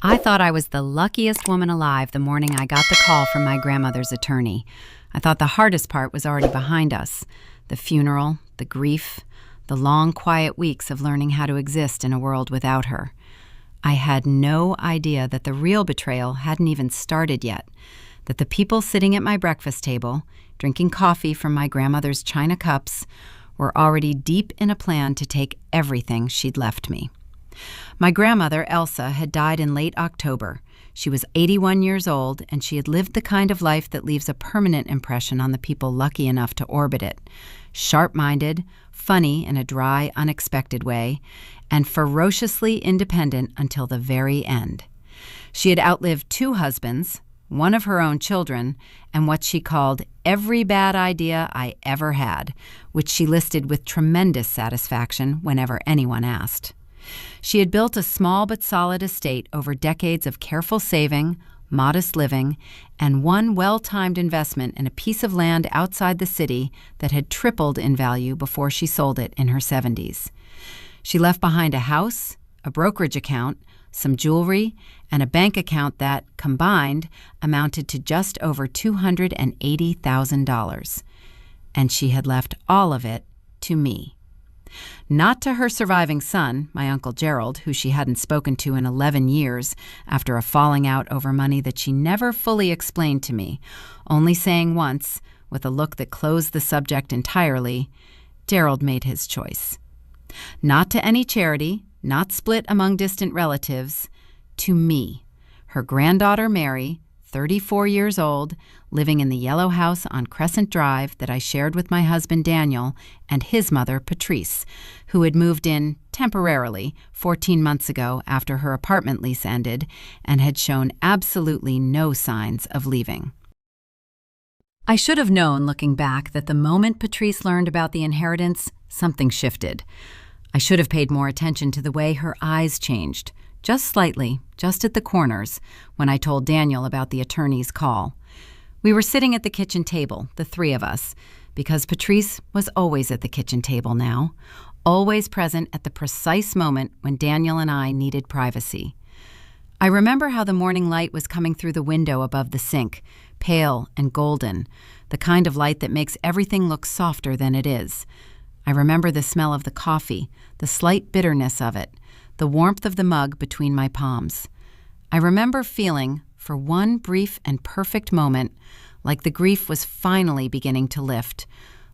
I thought I was the luckiest woman alive the morning I got the call from my grandmother's attorney. I thought the hardest part was already behind us. The funeral, the grief, the long, quiet weeks of learning how to exist in a world without her. I had no idea that the real betrayal hadn't even started yet, that the people sitting at my breakfast table, drinking coffee from my grandmother's china cups, were already deep in a plan to take everything she'd left me. My grandmother, Elsa, had died in late October. She was 81 years old, and she had lived the kind of life that leaves a permanent impression on the people lucky enough to orbit it. Sharp-minded, funny in a dry, unexpected way, and ferociously independent until the very end. She had outlived 2 husbands, one of her own children, and what she called every bad idea I ever had, which she listed with tremendous satisfaction whenever anyone asked. She had built a small but solid estate over decades of careful saving, modest living, and one well-timed investment in a piece of land outside the city that had tripled in value before she sold it in her 70s. She left behind a house, a brokerage account, some jewelry, and a bank account that, combined, amounted to just over $280,000. And she had left all of it to me. Not to her surviving son, my Uncle Gerald, who she hadn't spoken to in 11 years after a falling out over money that she never fully explained to me, only saying once, with a look that closed the subject entirely, Gerald made his choice. Not to any charity, not split among distant relatives, to me, her granddaughter Mary, 34 years old, living in the yellow house on Crescent Drive that I shared with my husband Daniel and his mother Patrice, who had moved in temporarily 14 months ago after her apartment lease ended and had shown absolutely no signs of leaving. I should have known, looking back, that the moment Patrice learned about the inheritance, something shifted. I should have paid more attention to the way her eyes changed, just slightly, just at the corners, when I told Daniel about the attorney's call. We were sitting at the kitchen table, the 3 of us, because Patrice was always at the kitchen table now, always present at the precise moment when Daniel and I needed privacy. I remember how the morning light was coming through the window above the sink, pale and golden, the kind of light that makes everything look softer than it is. I remember the smell of the coffee, the slight bitterness of it, the warmth of the mug between my palms. I remember feeling, for one brief and perfect moment, like the grief was finally beginning to lift,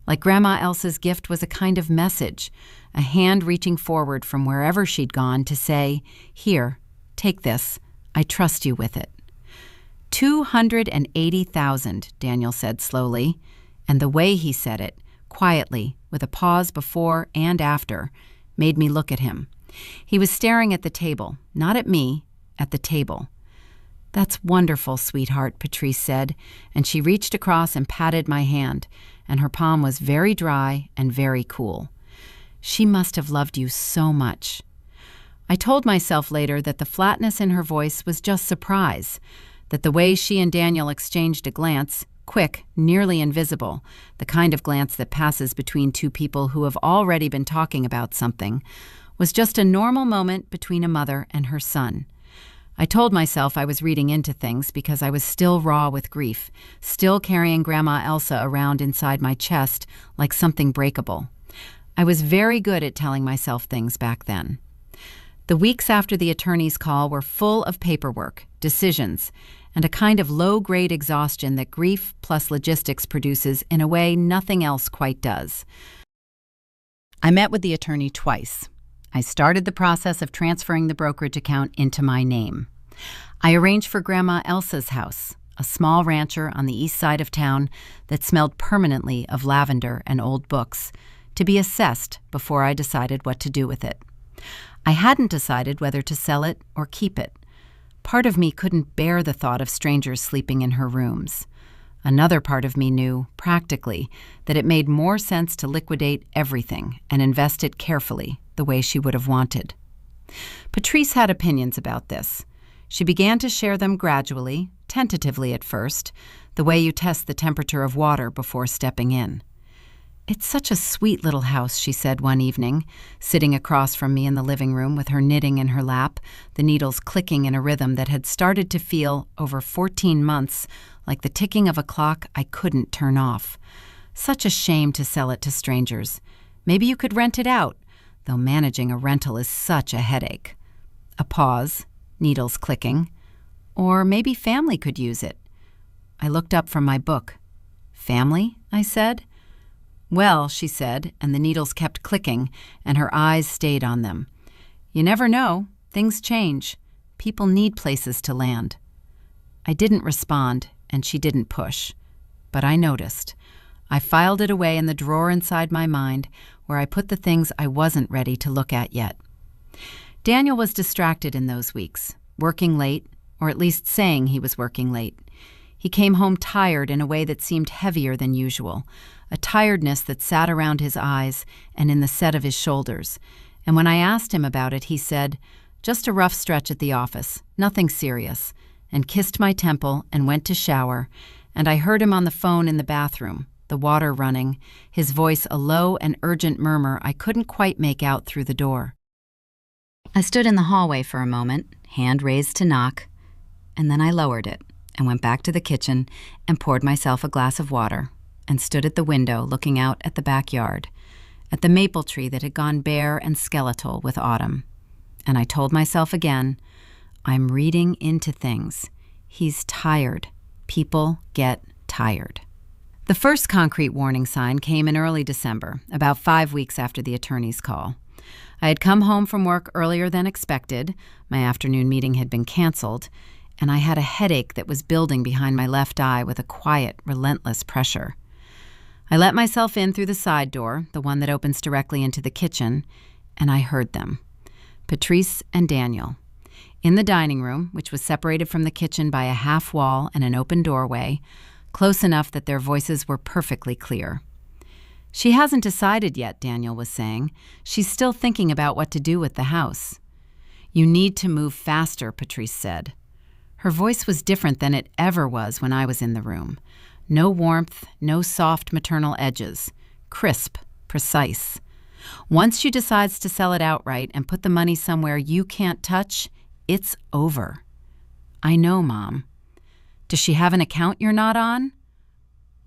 like Grandma Elsa's gift was a kind of message, a hand reaching forward from wherever she'd gone to say, "Here, take this. I trust you with it." 280,000, Daniel said slowly, and the way he said it, quietly, with a pause before and after, made me look at him. He was staring at the table, not at me, at the table. "That's wonderful, sweetheart," Patrice said, and she reached across and patted my hand, and her palm was very dry and very cool. "She must have loved you so much." I told myself later that the flatness in her voice was just surprise, that the way she and Daniel exchanged a glance, quick, nearly invisible, the kind of glance that passes between 2 people who have already been talking about something, was just a normal moment between a mother and her son. I told myself I was reading into things because I was still raw with grief, still carrying Grandma Elsa around inside my chest like something breakable. I was very good at telling myself things back then. The weeks after the attorney's call were full of paperwork, decisions, and a kind of low-grade exhaustion that grief plus logistics produces in a way nothing else quite does. I met with the attorney twice. I started the process of transferring the brokerage account into my name. I arranged for Grandma Elsa's house, a small rancher on the east side of town that smelled permanently of lavender and old books, to be assessed before I decided what to do with it. I hadn't decided whether to sell it or keep it. Part of me couldn't bear the thought of strangers sleeping in her rooms. Another part of me knew, practically, that it made more sense to liquidate everything and invest it carefully, the way she would have wanted. Patrice had opinions about this. She began to share them gradually, tentatively at first, the way you test the temperature of water before stepping in. "It's such a sweet little house," she said one evening, sitting across from me in the living room with her knitting in her lap, the needles clicking in a rhythm that had started to feel, over 14 months, like the ticking of a clock I couldn't turn off. "Such a shame to sell it to strangers. Maybe you could rent it out, though managing a rental is such a headache." A pause, needles clicking. "Or maybe family could use it." I looked up from my book. "Family?" I said. "Well," she said, and the needles kept clicking, and her eyes stayed on them. "You never know. Things change. People need places to land." I didn't respond, and she didn't push. But I noticed. I filed it away in the drawer inside my mind, where I put the things I wasn't ready to look at yet. Daniel was distracted in those weeks, working late, or at least saying he was working late. He came home tired in a way that seemed heavier than usual, a tiredness that sat around his eyes and in the set of his shoulders. And when I asked him about it, he said, "Just a rough stretch at the office, nothing serious," and kissed my temple and went to shower, and I heard him on the phone in the bathroom, the water running, his voice a low and urgent murmur I couldn't quite make out through the door. I stood in the hallway for a moment, hand raised to knock, and then I lowered it and went back to the kitchen and poured myself a glass of water and stood at the window looking out at the backyard, at the maple tree that had gone bare and skeletal with autumn. And I told myself again, I'm reading into things. He's tired. People get tired. The first concrete warning sign came in early December, about 5 weeks after the attorney's call. I had come home from work earlier than expected. My afternoon meeting had been canceled, and I had a headache that was building behind my left eye with a quiet, relentless pressure. I let myself in through the side door, the one that opens directly into the kitchen, and I heard them. Patrice and Daniel. In the dining room, which was separated from the kitchen by a half wall and an open doorway, close enough that their voices were perfectly clear. "She hasn't decided yet," Daniel was saying. "She's still thinking about what to do with the house." "You need to move faster," Patrice said. Her voice was different than it ever was when I was in the room. No warmth, no soft maternal edges. Crisp, precise. Once she decides to sell it outright and put the money somewhere you can't touch, it's over. "I know, Mom." "Does she have an account you're not on?"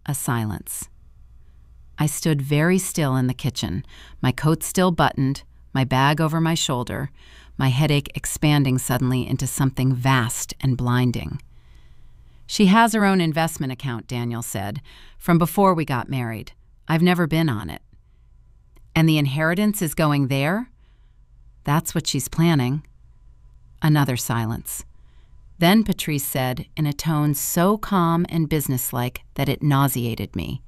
A silence. I stood very still in the kitchen, my coat still buttoned, my bag over my shoulder, my headache expanding suddenly into something vast and blinding. "She has her own investment account," Daniel said, "from before we got married. I've never been on it." "And the inheritance is going there?" "That's what she's planning." Another silence. Then Patrice said, in a tone so calm and businesslike that it nauseated me,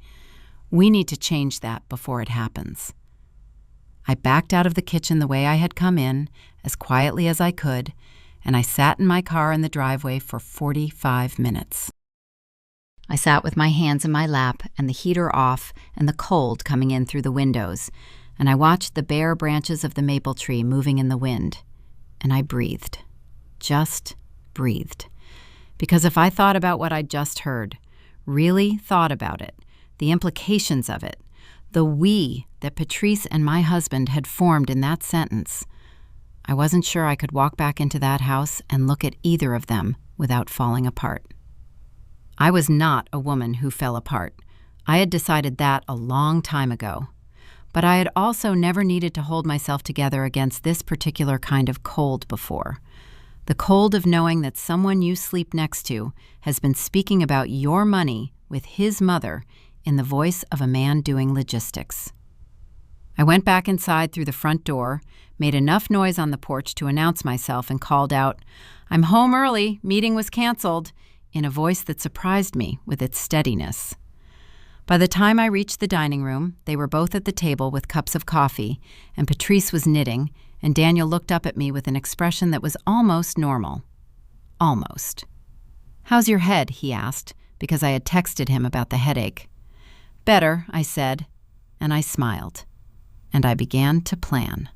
"We need to change that before it happens." I backed out of the kitchen the way I had come in, as quietly as I could, and I sat in my car in the driveway for 45 minutes. I sat with my hands in my lap and the heater off and the cold coming in through the windows, and I watched the bare branches of the maple tree moving in the wind, and I breathed. Just breathed. Because if I thought about what I'd just heard, really thought about it, the implications of it, the we that Patrice and my husband had formed in that sentence, I wasn't sure I could walk back into that house and look at either of them without falling apart. I was not a woman who fell apart. I had decided that a long time ago. But I had also never needed to hold myself together against this particular kind of cold before. The cold of knowing that someone you sleep next to has been speaking about your money with his mother in the voice of a man doing logistics. I went back inside through the front door, made enough noise on the porch to announce myself, and called out, "I'm home early, meeting was canceled," in a voice that surprised me with its steadiness. By the time I reached the dining room, they were both at the table with cups of coffee, and Patrice was knitting, and Daniel looked up at me with an expression that was almost normal. Almost. "How's your head?" he asked, because I had texted him about the headache. "Better," I said, and I smiled. And I began to plan.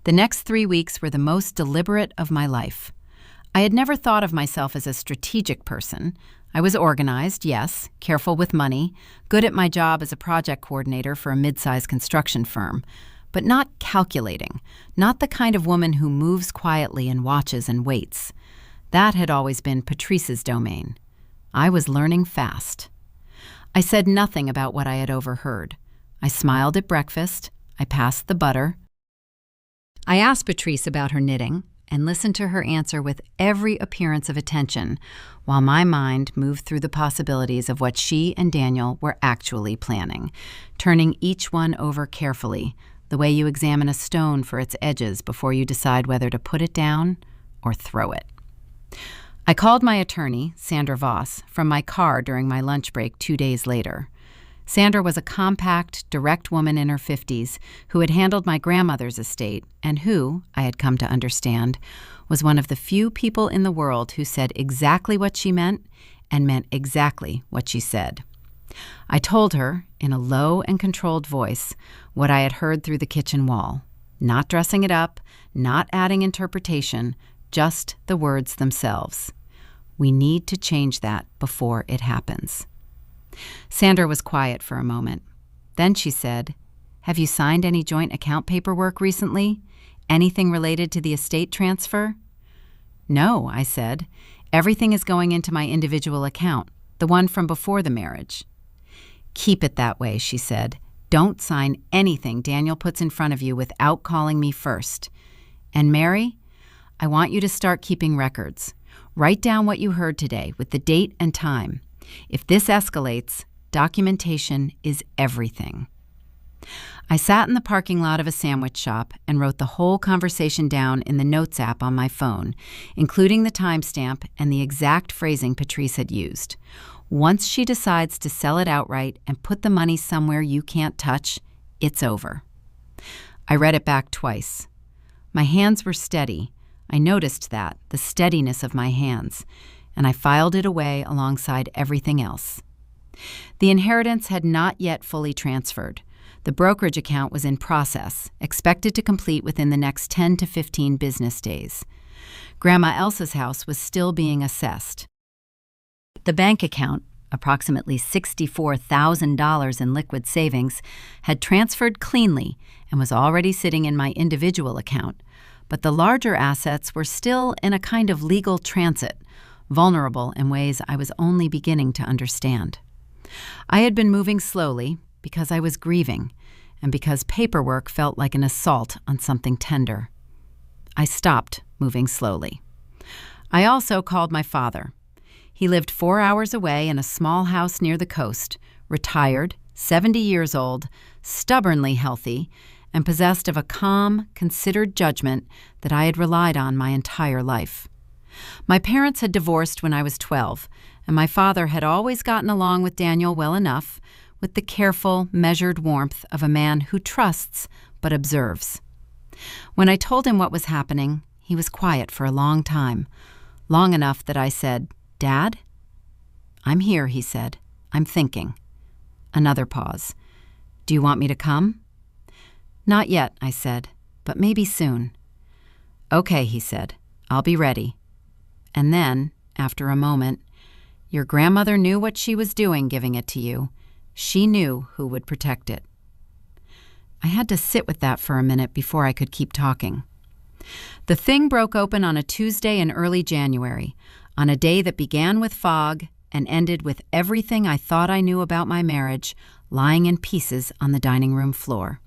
The next 3 weeks were the most deliberate of my life. I had never thought of myself as a strategic person. I was organized, yes, careful with money, good at my job as a project coordinator for a mid-sized construction firm, but not calculating, not the kind of woman who moves quietly and watches and waits. That had always been Patrice's domain. I was learning fast. I said nothing about what I had overheard. I smiled at breakfast. I passed the butter. I asked Patrice about her knitting and listened to her answer with every appearance of attention, while my mind moved through the possibilities of what she and Daniel were actually planning, turning each one over carefully, the way you examine a stone for its edges before you decide whether to put it down or throw it. I called my attorney, Sandra Voss, from my car during my lunch break 2 days later. Sandra was a compact, direct woman in her 50s who had handled my grandmother's estate and who, I had come to understand, was one of the few people in the world who said exactly what she meant and meant exactly what she said. I told her, in a low and controlled voice, what I had heard through the kitchen wall, not dressing it up, not adding interpretation, just the words themselves. We need to change that before it happens. Sandra was quiet for a moment. Then she said, "Have you signed any joint account paperwork recently? Anything related to the estate transfer?" "No," I said. "Everything is going into my individual account, the one from before the marriage." "Keep it that way," she said. "Don't sign anything Daniel puts in front of you without calling me first. And Mary, I want you to start keeping records. Write down what you heard today with the date and time. If this escalates, documentation is everything." I sat in the parking lot of a sandwich shop and wrote the whole conversation down in the Notes app on my phone, including the timestamp and the exact phrasing Patrice had used. Once she decides to sell it outright and put the money somewhere you can't touch, it's over. I read it back twice. My hands were steady. I noticed that, the steadiness of my hands, and I filed it away alongside everything else. The inheritance had not yet fully transferred. The brokerage account was in process, expected to complete within the next 10 to 15 business days. Grandma Elsa's house was still being assessed. The bank account, approximately $64,000 in liquid savings, had transferred cleanly and was already sitting in my individual account, but the larger assets were still in a kind of legal transit, vulnerable in ways I was only beginning to understand. I had been moving slowly because I was grieving and because paperwork felt like an assault on something tender. I stopped moving slowly. I also called my father. He lived 4 hours away in a small house near the coast, retired, 70 years old, stubbornly healthy, and possessed of a calm, considered judgment that I had relied on my entire life. My parents had divorced when I was 12, and my father had always gotten along with Daniel well enough, with the careful, measured warmth of a man who trusts but observes. When I told him what was happening, he was quiet for a long time, long enough that I said, "Dad?" "I'm here," he said. "I'm thinking." Another pause. "Do you want me to come?" "Not yet," I said, "but maybe soon." "Okay," he said. "I'll be ready." And then, after a moment, "Your grandmother knew what she was doing giving it to you. She knew who would protect it." I had to sit with that for a minute before I could keep talking. The thing broke open on a Tuesday in early January, on a day that began with fog and ended with everything I thought I knew about my marriage lying in pieces on the dining room floor.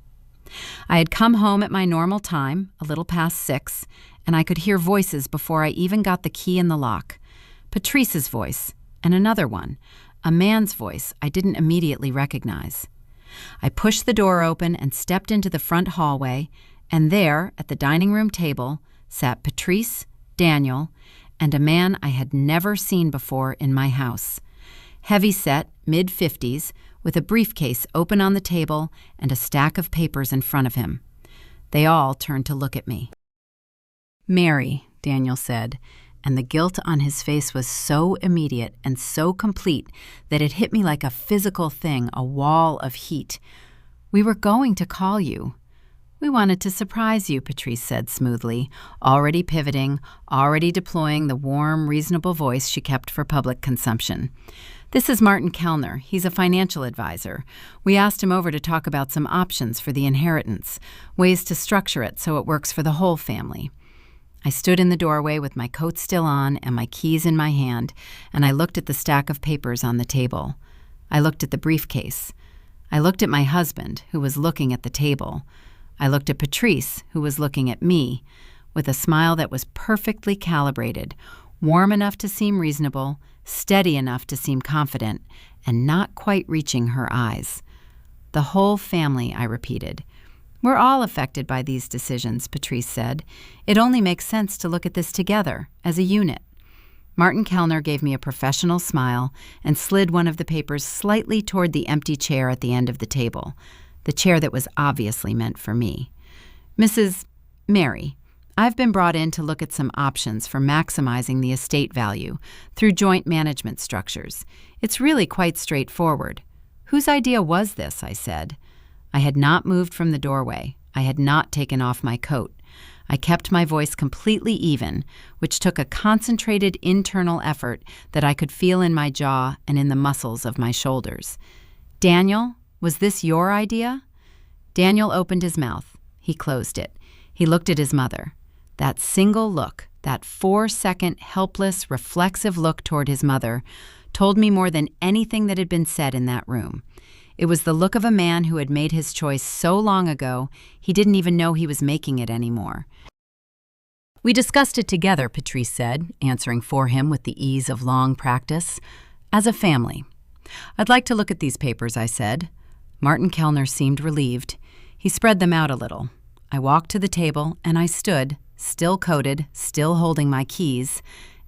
I had come home at my normal time, a little past 6, and I could hear voices before I even got the key in the lock. Patrice's voice, and another one, a man's voice I didn't immediately recognize. I pushed the door open and stepped into the front hallway, and there, at the dining room table, sat Patrice, Daniel, and a man I had never seen before in my house. Heavy-set, mid-50s, with a briefcase open on the table and a stack of papers in front of him. They all turned to look at me. "Mary," Daniel said, and the guilt on his face was so immediate and so complete that it hit me like a physical thing, a wall of heat. "We were going to call you. We wanted to surprise you, Patrice said smoothly, already pivoting, already deploying the warm, reasonable voice she kept for public consumption. This is Martin Kellner. He's a financial advisor. We asked him over to talk about some options for the inheritance, ways to structure it so it works for the whole family. I stood in the doorway with my coat still on and my keys in my hand, and I looked at the stack of papers on the table. I looked at the briefcase. I looked at my husband, who was looking at the table. I looked at Patrice, who was looking at me, with a smile that was perfectly calibrated, warm enough to seem reasonable, steady enough to seem confident, and not quite reaching her eyes. The whole family, I repeated. We're all affected by these decisions, Patrice said. It only makes sense to look at this together, as a unit. Martin Kellner gave me a professional smile and slid one of the papers slightly toward the empty chair at the end of the table, the chair that was obviously meant for me. Mrs. Mary, I've been brought in to look at some options for maximizing the estate value through joint management structures. It's really quite straightforward. Whose idea was this? I said. I had not moved from the doorway. I had not taken off my coat. I kept my voice completely even, which took a concentrated internal effort that I could feel in my jaw and in the muscles of my shoulders. Daniel, was this your idea? Daniel opened his mouth. He closed it. He looked at his mother. That single look, that 4-second, helpless, reflexive look toward his mother, told me more than anything that had been said in that room. It was the look of a man who had made his choice so long ago, he didn't even know he was making it anymore. We discussed it together, Patrice said, answering for him with the ease of long practice. As a family. I'd like to look at these papers, I said. Martin Kellner seemed relieved. He spread them out a little. I walked to the table, and I stood, still coated, still holding my keys,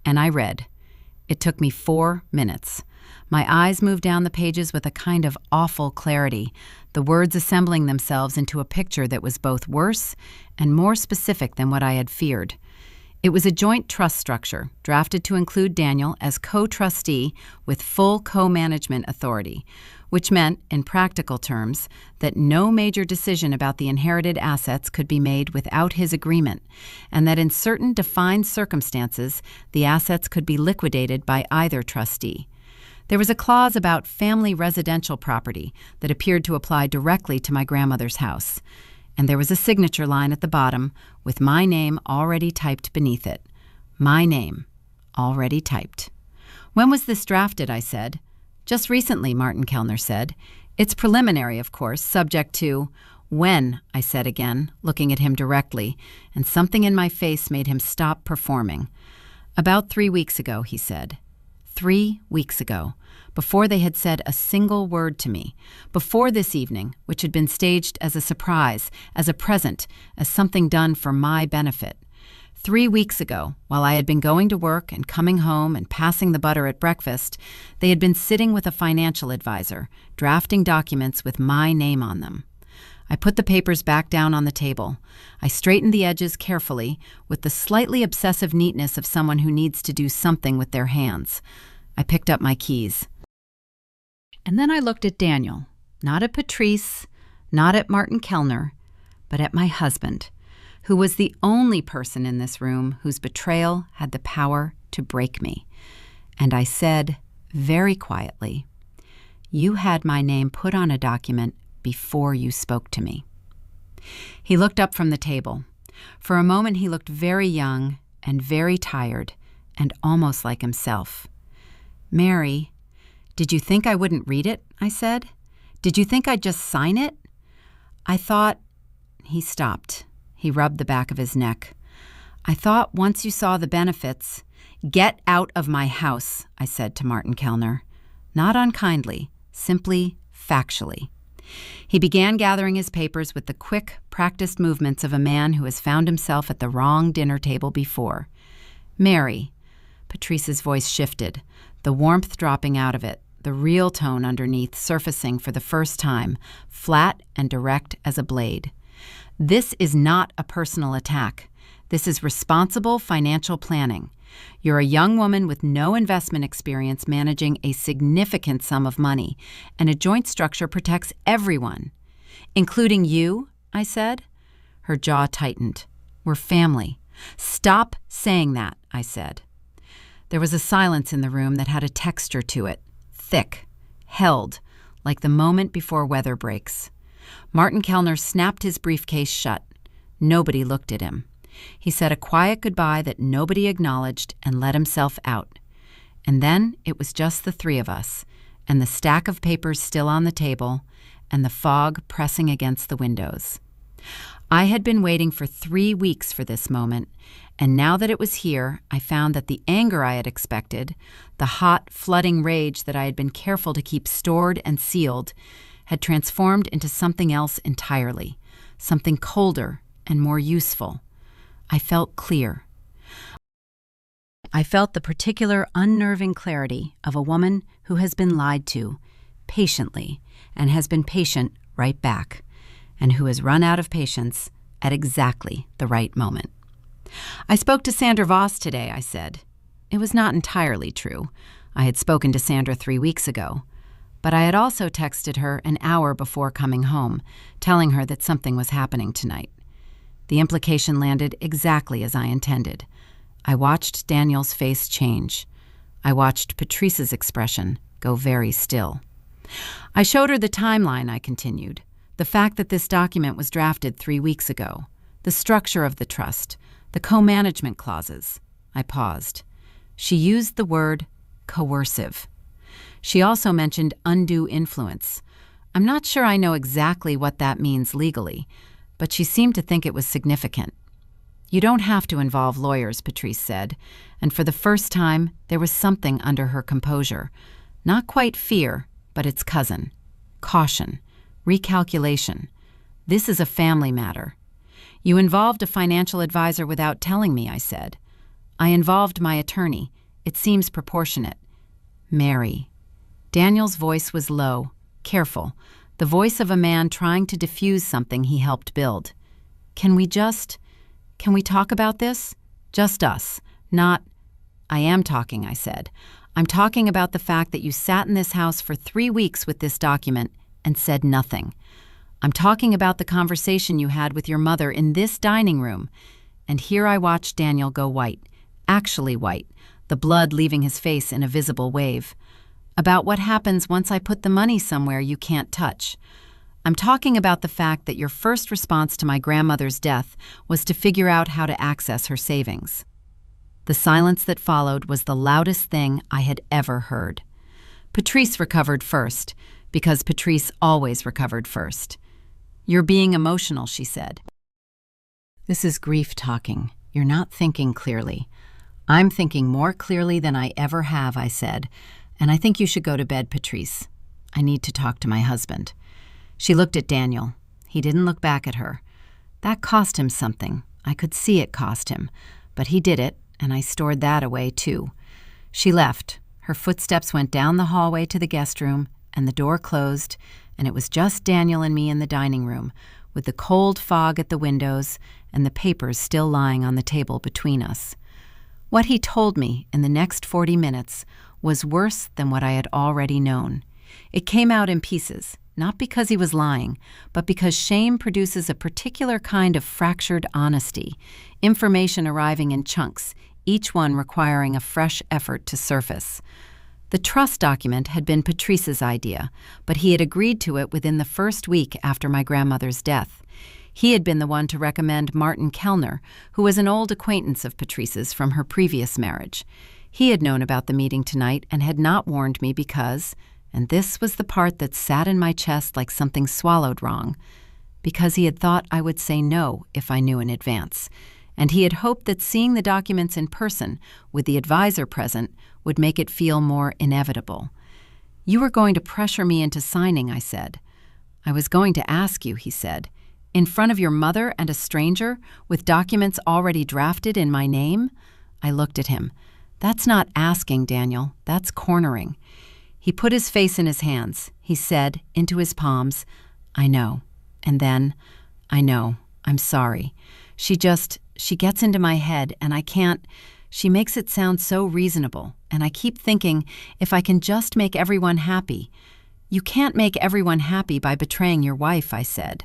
and I read. It took me 4 minutes. My eyes moved down the pages with a kind of awful clarity, the words assembling themselves into a picture that was both worse and more specific than what I had feared. It was a joint trust structure, drafted to include Daniel as co-trustee with full co-management authority, which meant, in practical terms, that no major decision about the inherited assets could be made without his agreement, and that in certain defined circumstances, the assets could be liquidated by either trustee. There was a clause about family residential property that appeared to apply directly to my grandmother's house, and there was a signature line at the bottom with my name already typed beneath it. My name, already typed. When was this drafted? I said. Just recently, Martin Kellner said. It's preliminary, of course, subject to... When? I said again, looking at him directly, and something in my face made him stop performing. About 3 weeks ago, he said. 3 weeks ago, before they had said a single word to me, before this evening, which had been staged as a surprise, as a present, as something done for my benefit. 3 weeks ago, while I had been going to work and coming home and passing the butter at breakfast, they had been sitting with a financial advisor, drafting documents with my name on them. I put the papers back down on the table. I straightened the edges carefully, with the slightly obsessive neatness of someone who needs to do something with their hands. I picked up my keys. And then I looked at Daniel, not at Patrice, not at Martin Kellner, but at my husband, who was the only person in this room whose betrayal had the power to break me. And I said, very quietly, "You had my name put on a document before you spoke to me." He looked up from the table. For a moment he looked very young and very tired and almost like himself. "Mary, did you think I wouldn't read it?" I said. "Did you think I'd just sign it? I thought..." He stopped. He rubbed the back of his neck. "I thought once you saw the benefits..." "Get out of my house," I said to Martin Kellner. Not unkindly, simply factually. He began gathering his papers with the quick, practiced movements of a man who has found himself at the wrong dinner table before. "Mary," Patrice's voice shifted, the warmth dropping out of it, the real tone underneath surfacing for the first time, flat and direct as a blade. "This is not a personal attack. This is responsible financial planning. You're a young woman with no investment experience managing a significant sum of money, and a joint structure protects everyone." "Including you?" I said. Her jaw tightened. "We're family." "Stop saying that," I said. There was a silence in the room that had a texture to it, thick, held, like the moment before weather breaks. Martin Kellner snapped his briefcase shut. Nobody looked at him. He said a quiet goodbye that nobody acknowledged and let himself out. And then it was just the three of us, and the stack of papers still on the table, and the fog pressing against the windows. I had been waiting for 3 weeks for this moment, and now that it was here, I found that the anger I had expected, the hot, flooding rage that I had been careful to keep stored and sealed, had transformed into something else entirely, something colder and more useful. I felt clear. I felt the particular unnerving clarity of a woman who has been lied to, patiently, and has been patient right back, and who has run out of patience at exactly the right moment. "I spoke to Sandra Voss today," I said. It was not entirely true. I had spoken to Sandra 3 weeks ago. But I had also texted her an hour before coming home, telling her that something was happening tonight. The implication landed exactly as I intended. I watched Daniel's face change. I watched Patrice's expression go very still. I showed her the timeline, I continued. The fact that this document was drafted 3 weeks ago. The structure of the trust. The co-management clauses. I paused. She used the word coercive. She also mentioned undue influence. I'm not sure I know exactly what that means legally, but she seemed to think it was significant. "You don't have to involve lawyers," Patrice said, and for the first time there was something under her composure. Not quite fear, but its cousin. Caution. Recalculation. "This is a family matter." "You involved a financial advisor without telling me," I said. "I involved my attorney. It seems proportionate." "Mary." Daniel's voice was low, careful, the voice of a man trying to diffuse something he helped build. Can we talk about this? Just us, not—" "I am talking," I said. "I'm talking about the fact that you sat in this house for 3 weeks with this document and said nothing. I'm talking about the conversation you had with your mother in this dining room." And here I watched Daniel go white, actually white, the blood leaving his face in a visible wave. "About what happens once I put the money somewhere you can't touch. I'm talking about the fact that your first response to my grandmother's death was to figure out how to access her savings." The silence that followed was the loudest thing I had ever heard. Patrice recovered first, because Patrice always recovered first. "You're being emotional," she said. "This is grief talking. You're not thinking clearly." "I'm thinking more clearly than I ever have," I said. "And I think you should go to bed, Patrice. I need to talk to my husband." She looked at Daniel. He didn't look back at her. That cost him something. I could see it cost him. But he did it, and I stored that away too. She left. Her footsteps went down the hallway to the guest room, and the door closed, and it was just Daniel and me in the dining room, with the cold fog at the windows and the papers still lying on the table between us. What he told me in the next 40 minutes was worse than what I had already known. It came out in pieces, not because he was lying, but because shame produces a particular kind of fractured honesty, information arriving in chunks, each one requiring a fresh effort to surface. The trust document had been Patrice's idea, but he had agreed to it within the first week after my grandmother's death. He had been the one to recommend Martin Kellner, who was an old acquaintance of Patrice's from her previous marriage. He had known about the meeting tonight and had not warned me because, and this was the part that sat in my chest like something swallowed wrong, because he had thought I would say no if I knew in advance, and he had hoped that seeing the documents in person, with the advisor present, would make it feel more inevitable. "You were going to pressure me into signing," I said. "I was going to ask you," he said. "In front of your mother and a stranger, with documents already drafted in my name?" I looked at him. "That's not asking, Daniel. That's cornering." He put his face in his hands. He said, into his palms, "I know." And then, "I know. I'm sorry. She gets into my head, and I can't. She makes it sound so reasonable, and I keep thinking, if I can just make everyone happy." "You can't make everyone happy by betraying your wife," I said.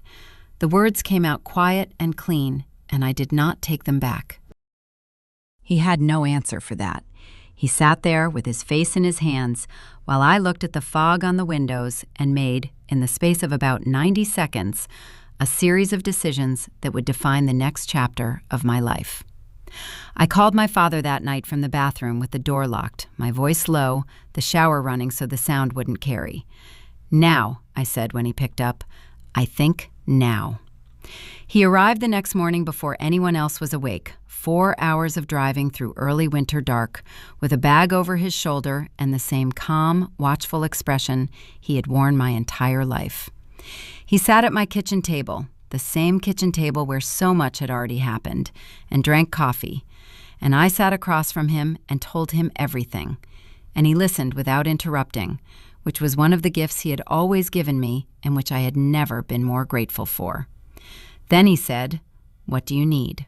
The words came out quiet and clean, and I did not take them back. He had no answer for that. He sat there with his face in his hands while I looked at the fog on the windows and made, in the space of about 90 seconds, a series of decisions that would define the next chapter of my life. I called my father that night from the bathroom with the door locked, my voice low, the shower running so the sound wouldn't carry. "Now," I said when he picked up. "I think now." He arrived the next morning before anyone else was awake, 4 hours of driving through early winter dark, with a bag over his shoulder and the same calm, watchful expression he had worn my entire life. He sat at my kitchen table, the same kitchen table where so much had already happened, and drank coffee, and I sat across from him and told him everything, and he listened without interrupting, which was one of the gifts he had always given me and which I had never been more grateful for. Then he said, "What do you need?"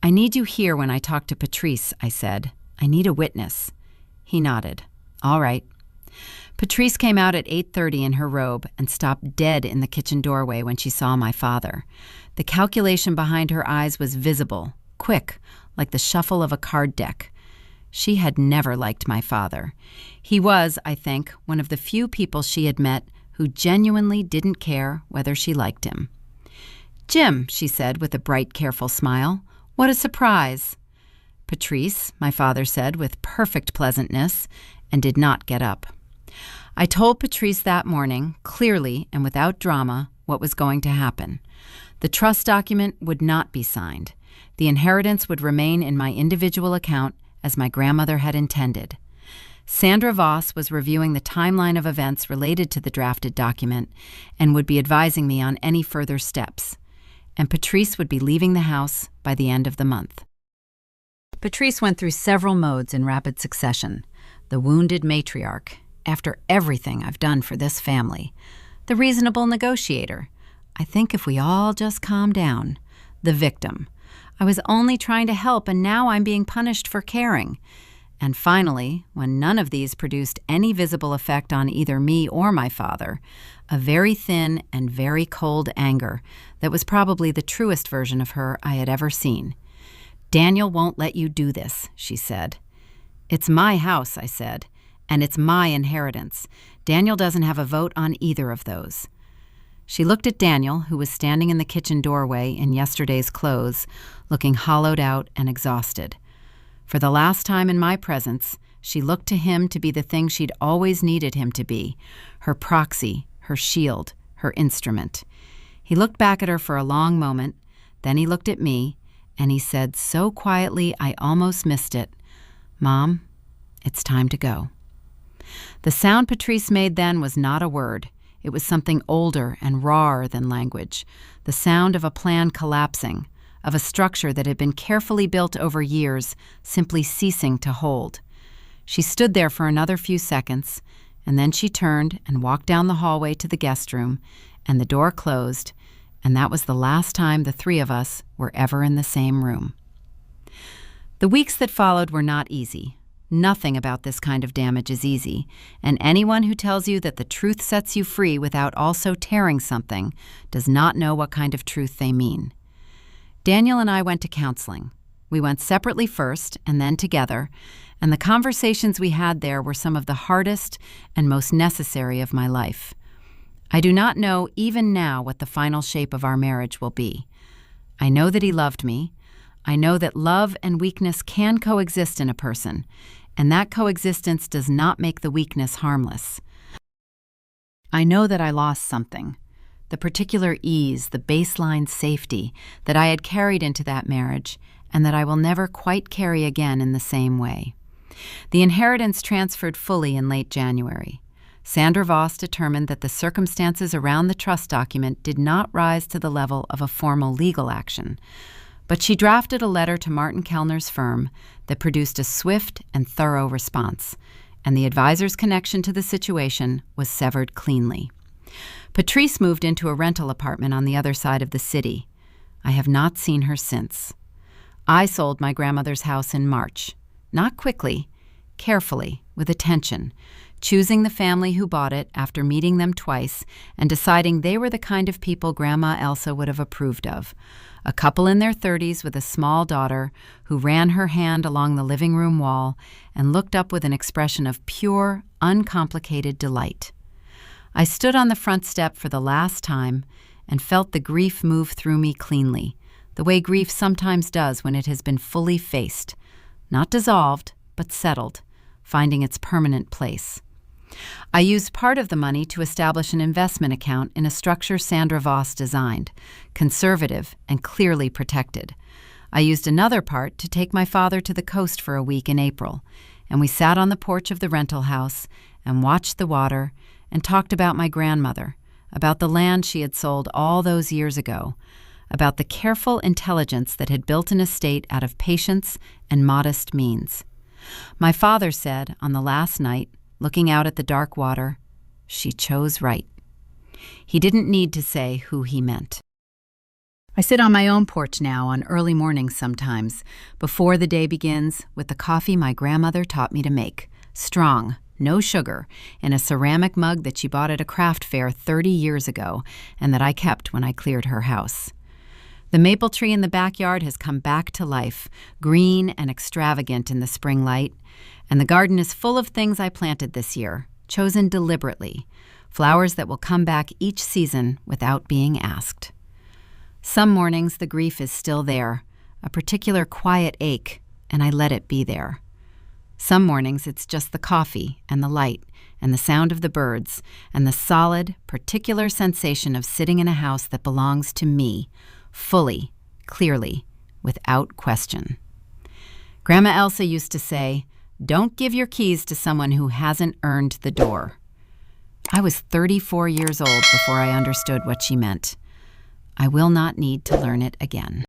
"I need you here when I talk to Patrice," I said. "I need a witness." He nodded. "All right." Patrice came out at 8:30 in her robe and stopped dead in the kitchen doorway when she saw my father. The calculation behind her eyes was visible, quick, like the shuffle of a card deck. She had never liked my father. He was, I think, one of the few people she had met who genuinely didn't care whether she liked him. "Jim," she said with a bright, careful smile. "What a surprise." "Patrice," my father said with perfect pleasantness, and did not get up. I told Patrice that morning, clearly and without drama, what was going to happen. The trust document would not be signed. The inheritance would remain in my individual account as my grandmother had intended. Sandra Voss was reviewing the timeline of events related to the drafted document and would be advising me on any further steps. And Patrice would be leaving the house by the end of the month. Patrice went through several modes in rapid succession. The wounded matriarch, after everything I've done for this family. The reasonable negotiator, I think if we all just calm down. The victim, I was only trying to help and now I'm being punished for caring. And finally, when none of these produced any visible effect on either me or my father, a very thin and very cold anger that was probably the truest version of her I had ever seen. "Daniel won't let you do this," she said. "It's my house," I said, "and it's my inheritance. Daniel doesn't have a vote on either of those." She looked at Daniel, who was standing in the kitchen doorway in yesterday's clothes, looking hollowed out and exhausted. For the last time in my presence, she looked to him to be the thing she'd always needed him to be, her proxy, her shield, her instrument. He looked back at her for a long moment, then he looked at me, and he said so quietly I almost missed it, "Mom, it's time to go." The sound Patrice made then was not a word. It was something older and rawer than language, the sound of a plan collapsing, of a structure that had been carefully built over years, simply ceasing to hold. She stood there for another few seconds, and then she turned and walked down the hallway to the guest room, and the door closed, and that was the last time the three of us were ever in the same room. The weeks that followed were not easy. Nothing about this kind of damage is easy, and anyone who tells you that the truth sets you free without also tearing something does not know what kind of truth they mean. Daniel and I went to counseling. We went separately first and then together, and the conversations we had there were some of the hardest and most necessary of my life. I do not know even now what the final shape of our marriage will be. I know that he loved me. I know that love and weakness can coexist in a person, and that coexistence does not make the weakness harmless. I know that I lost something. The particular ease, the baseline safety that I had carried into that marriage and that I will never quite carry again in the same way. The inheritance transferred fully in late January. Sandra Voss determined that the circumstances around the trust document did not rise to the level of a formal legal action, but she drafted a letter to Martin Kellner's firm that produced a swift and thorough response, and the advisor's connection to the situation was severed cleanly. Patrice moved into a rental apartment on the other side of the city. I have not seen her since. I sold my grandmother's house in March, not quickly, carefully, with attention, choosing the family who bought it after meeting them twice and deciding they were the kind of people Grandma Elsa would have approved of. A couple in their 30s with a small daughter who ran her hand along the living room wall and looked up with an expression of pure, uncomplicated delight. I stood on the front step for the last time and felt the grief move through me cleanly, the way grief sometimes does when it has been fully faced, not dissolved, but settled, finding its permanent place. I used part of the money to establish an investment account in a structure Sandra Voss designed, conservative and clearly protected. I used another part to take my father to the coast for a week in April, and we sat on the porch of the rental house and watched the water and talked about my grandmother, about the land she had sold all those years ago, about the careful intelligence that had built an estate out of patience and modest means. My father said on the last night, looking out at the dark water, "She chose right." He didn't need to say who he meant. I sit on my own porch now on early mornings sometimes, before the day begins, with the coffee my grandmother taught me to make, strong, no sugar, in a ceramic mug that she bought at a craft fair 30 years ago and that I kept when I cleared her house. The maple tree in the backyard has come back to life, green and extravagant in the spring light, and the garden is full of things I planted this year, chosen deliberately, flowers that will come back each season without being asked. Some mornings the grief is still there, a particular quiet ache, and I let it be there. Some mornings it's just the coffee and the light and the sound of the birds and the solid, particular sensation of sitting in a house that belongs to me, fully, clearly, without question. Grandma Elsa used to say, "Don't give your keys to someone who hasn't earned the door." I was 34 years old before I understood what she meant. I will not need to learn it again.